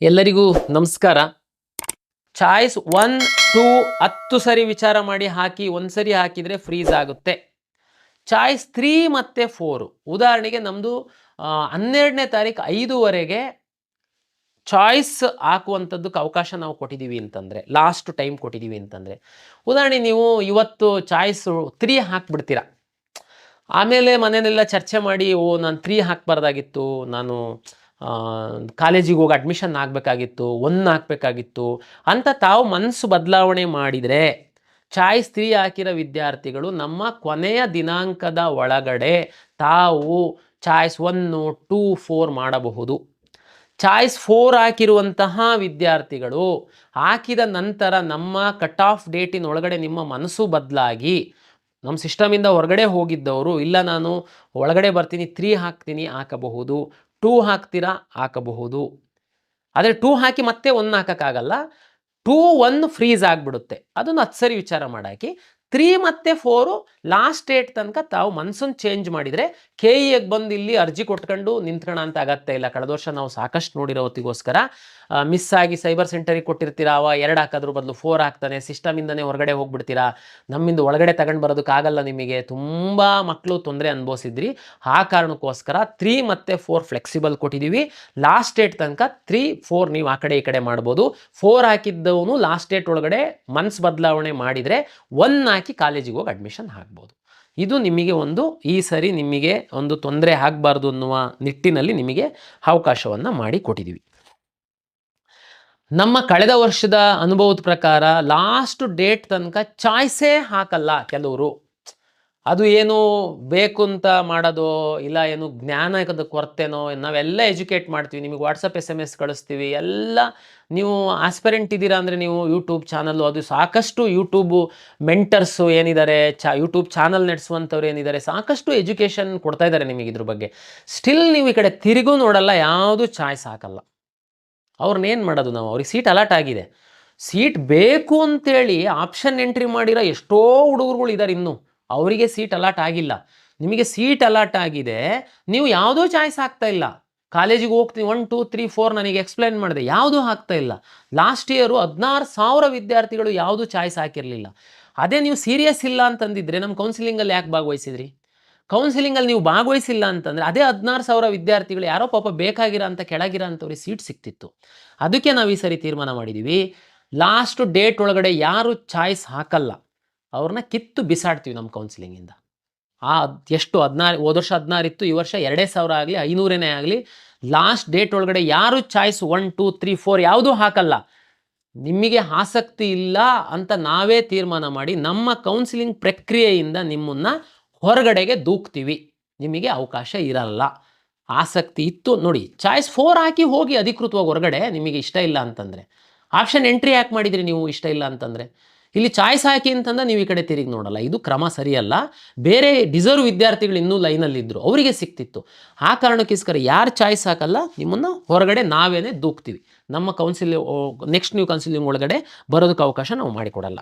ಎಲ್ಲರಿಗೂ ನಮಸ್ಕಾರ. ಚಾಯ್ಸ್ 1 2 10 ಸರಿ ವಿಚಾರ ಮಾಡಿ ಹಾಕಿ, ಒಂದ್ಸರಿ ಹಾಕಿದರೆ ಫ್ರೀಸ್ ಆಗುತ್ತೆ. ಚಾಯ್ಸ್ 3 ಮತ್ತು 4 ಉದಾಹರಣೆಗೆ ನಮ್ಮದು 12ನೇ ತಾರೀಕು 5ವರೆಗೆ ಚಾಯ್ಸ್ ಹಾಕುವಂಥದ್ದಕ್ಕೆ ಅವಕಾಶ ನಾವು ಕೊಟ್ಟಿದ್ದೀವಿ ಅಂತಂದರೆ, ಲಾಸ್ಟ್ ಟೈಮ್ ಕೊಟ್ಟಿದ್ದೀವಿ ಅಂತಂದರೆ, ಉದಾಹರಣೆ ನೀವು ಇವತ್ತು ಚಾಯ್ಸು 3 ಹಾಕ್ಬಿಡ್ತೀರ. ಆಮೇಲೆ ಮನೆಯಲ್ಲೆಲ್ಲ ಚರ್ಚೆ ಮಾಡಿ, ನಾನು 3 ಹಾಕಬಾರ್ದಾಗಿತ್ತು, ನಾನು ಕಾಲೇಜಿಗೆ ಹೋಗಿ ಅಡ್ಮಿಷನ್ ಆಗಬೇಕಾಗಿತ್ತು, 1 ಹಾಕಬೇಕಾಗಿತ್ತು ಅಂತ ತಾವು ಮನಸ್ಸು ಬದಲಾವಣೆ ಮಾಡಿದರೆ, ಚಾಯ್ಸ್ 3 ಹಾಕಿರೋ ವಿದ್ಯಾರ್ಥಿಗಳು ನಮ್ಮ ಕೊನೆಯ ದಿನಾಂಕದ ಒಳಗಡೆ ತಾವು ಚಾಯ್ಸ್ 1 2 4 ಮಾಡಬಹುದು. ಚಾಯ್ಸ್ 4 ಹಾಕಿರುವಂತಹ ವಿದ್ಯಾರ್ಥಿಗಳು ಹಾಕಿದ ನಂತರ ನಮ್ಮ ಕಟ್ ಆಫ್ ಡೇಟಿನ ಒಳಗಡೆ ನಿಮ್ಮ ಮನಸ್ಸು ಬದಲಾಗಿ ನಮ್ಮ ಸಿಸ್ಟಮಿಂದ ಹೊರಗಡೆ ಹೋಗಿದ್ದವರು, ಇಲ್ಲ ನಾನು ಒಳಗಡೆ ಬರ್ತೀನಿ 3 ಹಾಕ್ತೀನಿ, ಹಾಕಬಹುದು. 2 ಹಾಕ್ತೀರಾ, ಹಾಕಬಹುದು. ಆದರೆ 2 ಹಾಕಿ ಮತ್ತೆ 1 ಹಾಕೋಕ್ಕಾಗಲ್ಲ. 2 1 ಫ್ರೀಸ್ ಆಗಿಬಿಡುತ್ತೆ. ಅದನ್ನು 10 ಸರಿ ವಿಚಾರ ಮಾಡಾಕಿ 3 ಮತ್ತು 4 ಲಾಸ್ಟ್ ಡೇಟ್ ತನಕ ತಾವು ಮನಸ್ಸನ್ನು ಚೇಂಜ್ ಮಾಡಿದರೆ, KEಗೆ ಬಂದು ಇಲ್ಲಿ ಅರ್ಜಿ ಕೊಟ್ಕೊಂಡು ನಿಂತ್ಕೊಳ್ಳೋ ಅಂತ ಅಗತ್ಯ ಇಲ್ಲ. ಕಳೆದ ವರ್ಷ ನಾವು ಸಾಕಷ್ಟು ನೋಡಿರೋ ಹೊತ್ತಿಗೋಸ್ಕರ ಮಿಸ್ ಆಗಿ ಸೈಬರ್ ಸೆಂಟರಿಗೆ ಕೊಟ್ಟಿರ್ತೀರಾ, ಅವ 2 ಹಾಕೋದ್ರ ಬದಲು 4 ಹಾಕ್ತಾನೆ, ಸಿಸ್ಟಮಿಂದನೇ ಹೊರಗಡೆ ಹೋಗ್ಬಿಡ್ತೀರಾ, ನಮ್ಮಿಂದ ಒಳಗಡೆ ತಗೊಂಡು ಬರೋದಕ್ಕಾಗಲ್ಲ, ನಿಮಗೆ ತುಂಬ ಮಕ್ಕಳು ತೊಂದರೆ ಅನುಭವಿಸಿದ್ರಿ. ಆ ಕಾರಣಕ್ಕೋಸ್ಕರ 3 ಮತ್ತು 4 ಫ್ಲೆಕ್ಸಿಬಲ್ ಕೊಟ್ಟಿದ್ದೀವಿ. ಲಾಸ್ಟ್ ಡೇಟ್ ತನಕ 3 4 ನೀವು ಆ ಕಡೆ ಈ ಕಡೆ ಮಾಡ್ಬೋದು. 4 ಹಾಕಿದ್ದವನು ಲಾಸ್ಟ್ ಡೇಟ್ ಒಳಗಡೆ ಮನಸ್ಸು ಬದಲಾವಣೆ ಮಾಡಿದರೆ 1 ಹಾಕಿ ಕಾಲೇಜಿಗೆ ಹೋಗಿ ಅಡ್ಮಿಷನ್ ಆಗ್ಬೋದು. ಇದು ನಿಮಗೆ ಈ ಸರಿ ನಿಮಗೆ ಒಂದು ತೊಂದರೆ ಆಗಬಾರ್ದು ಅನ್ನುವ ನಿಟ್ಟಿನಲ್ಲಿ ನಿಮಗೆ ಅವಕಾಶವನ್ನು ಮಾಡಿ ಕೊಟ್ಟಿದ್ದೀವಿ. ನಮ್ಮ ಕಳೆದ ವರ್ಷದ ಅನುಭವದ ಪ್ರಕಾರ ಲಾಸ್ಟ್ ಡೇಟ್ ತನಕ ಚಾಯ್ಸೇ ಹಾಕಲ್ಲ ಕೆಲವರು. ಅದು ಏನು ಬೇಕು ಅಂತ ಮಾಡೋದೋ, ಇಲ್ಲ ಏನು ಜ್ಞಾನದ ಕೊರತೆನೋ, ನಾವೆಲ್ಲ ಎಜುಕೇಟ್ ಮಾಡ್ತೀವಿ, ನಿಮಗೆ ವಾಟ್ಸಪ್ SMS ಕಳಿಸ್ತೀವಿ, ಎಲ್ಲ ನೀವು ಆಸ್ಪೆರೆಂಟ್ ಇದ್ದೀರಾ ಅಂದರೆ ನೀವು ಯೂಟ್ಯೂಬ್ ಚಾನಲ್ಲು, ಅದು ಸಾಕಷ್ಟು ಯೂಟ್ಯೂಬು ಮೆಂಟರ್ಸು ಏನಿದ್ದಾರೆ, ಯೂಟ್ಯೂಬ್ ಚಾನಲ್ ನಡೆಸುವಂಥವ್ರು ಏನಿದ್ದಾರೆ, ಸಾಕಷ್ಟು ಎಜುಕೇಷನ್ ಕೊಡ್ತಾ ಇದ್ದಾರೆ ನಿಮಗೆ ಇದ್ರ ಬಗ್ಗೆ. ಸ್ಟಿಲ್ ನೀವು ಈ ಕಡೆ ತಿರುಗೂ ನೋಡಲ್ಲ, ಯಾವುದು ಚಾಯ್ಸ್ ಹಾಕಲ್ಲ. ಅವ್ರನ್ನೇನು ಮಾಡೋದು ನಾವು? ಅವ್ರಿಗೆ ಸೀಟ್ ಅಲಾಟ್ ಆಗಿದೆ, ಸೀಟ್ ಬೇಕು ಅಂತೇಳಿ ಆಪ್ಷನ್ ಎಂಟ್ರಿ ಮಾಡಿರೋ ಎಷ್ಟೋ ಹುಡುಗರುಗಳು ಇದ್ದಾರೆ, ಇನ್ನೂ ಅವರಿಗೆ ಸೀಟ್ ಅಲಾಟ್ ಆಗಿಲ್ಲ. ನಿಮಗೆ ಸೀಟ್ ಅಲಾಟ್ ಆಗಿದೆ, ನೀವು ಯಾವುದೋ ಚಾಯ್ಸ್ ಆಗ್ತಾ ಇಲ್ಲ. ಕಾಲೇಜಿಗೆ ಹೋಗ್ತೀನಿ 1 2 3 4 ನನಗೆ ಎಕ್ಸ್ಪ್ಲೈನ್ ಮಾಡಿದೆ, ಯಾವುದೂ ಆಗ್ತಾ ಇಲ್ಲ. ಲಾಸ್ಟ್ ಇಯರು 16,000 ವಿದ್ಯಾರ್ಥಿಗಳು ಯಾವುದೂ ಚಾಯ್ಸ್ ಹಾಕಿರಲಿಲ್ಲ. ಅದೇ ನೀವು ಸೀರಿಯಸ್ ಇಲ್ಲ ಅಂತಂದಿದ್ರೆ ನಮ್ಮ ಕೌನ್ಸಿಲಿಂಗಲ್ಲಿ ಯಾಕೆ ಭಾಗವಹಿಸಿದ್ರಿ? ಕೌನ್ಸಿಲಿಂಗಲ್ಲಿ ನೀವು ಭಾಗವಹಿಸಿಲ್ಲ ಅಂತಂದರೆ ಅದೇ 16,000 ವಿದ್ಯಾರ್ಥಿಗಳು ಯಾರೋ ಪಾಪ ಬೇಕಾಗಿರೋ ಅಂತ ಕೆಳಗಿರೋ ಅಂಥವ್ರಿಗೆ ಸೀಟ್ ಸಿಕ್ತಿತ್ತು. ಅದಕ್ಕೆ ನಾವು ಈ ಸರಿ ತೀರ್ಮಾನ ಮಾಡಿದ್ದೀವಿ, ಲಾಸ್ಟ್ ಡೇಟ್ ಒಳಗಡೆ ಯಾರು ಚಾಯ್ಸ್ ಹಾಕಲ್ಲ ಅವ್ರನ್ನ ಕಿತ್ತು ಬಿಸಾಡ್ತೀವಿ ನಮ್ಮ ಕೌನ್ಸಿಲಿಂಗಿಂದ. ಎಷ್ಟು 16, ಹೋದ ವರ್ಷ 16 ಇತ್ತು, ಈ ವರ್ಷ 2,000 ಆಗಲಿ 500 ಆಗಲಿ, ಲಾಸ್ಟ್ ಡೇಟ್ ಒಳಗಡೆ ಯಾರು ಚಾಯ್ಸ್ 1 2 3 4 ಯಾವುದೂ ಹಾಕಲ್ಲ. ನಿಮಗೆ ಆಸಕ್ತಿ ಇಲ್ಲ ಅಂತ ನಾವೇ ತೀರ್ಮಾನ ಮಾಡಿ ನಮ್ಮ ಕೌನ್ಸಿಲಿಂಗ್ ಪ್ರಕ್ರಿಯೆಯಿಂದ ನಿಮ್ಮನ್ನು ಹೊರಗಡೆಗೆ ದೂಕ್ತೀವಿ. ನಿಮಗೆ ಅವಕಾಶ ಇರಲ್ಲ. ಆಸಕ್ತಿ ಇತ್ತು ನೋಡಿ, ಚಾಯ್ಸ್ 4 ಹಾಕಿ ಹೋಗಿ ಅಧಿಕೃತವಾಗಿ ಹೊರಗಡೆ, ನಿಮಗೆ ಇಷ್ಟ ಇಲ್ಲ ಅಂತಂದರೆ. ಆಪ್ಷನ್ ಎಂಟ್ರಿ ಯಾಕೆ ಮಾಡಿದ್ರಿ ನೀವು ಇಷ್ಟ ಇಲ್ಲ ಅಂತಂದರೆ? ಇಲ್ಲಿ ಚಾಯ್ಸ್ ಹಾಕಿ ಅಂತಂದ್ರೆ ನೀವು ಈ ಕಡೆ ತಿರುಗಿ ನೋಡಲ್ಲ, ಇದು ಕ್ರಮ ಸರಿಯಲ್ಲ. ಬೇರೆ ಡಿಸರ್ವ್ ವಿದ್ಯಾರ್ಥಿಗಳು ಇನ್ನೂ ಲೈನಲ್ಲಿದ್ದರು, ಅವರಿಗೆ ಸಿಕ್ತಿತ್ತು. ಆ ಕಾರಣಕ್ಕೋಸ್ಕರ ಯಾರು ಚಾಯ್ಸ್ ಹಾಕಲ್ಲ ನಿಮ್ಮನ್ನು ಹೊರಗಡೆ ನಾವೇನೇ ದೂಕ್ತೀವಿ. ನಮ್ಮ ನೆಕ್ಸ್ಟ್ ನೀವು ಕೌನ್ಸಿಲಿಂಗ್ ಒಳಗಡೆ ಬರೋದಕ್ಕೆ ಅವಕಾಶ ನಾವು ಮಾಡಿಕೊಡಲ್ಲ.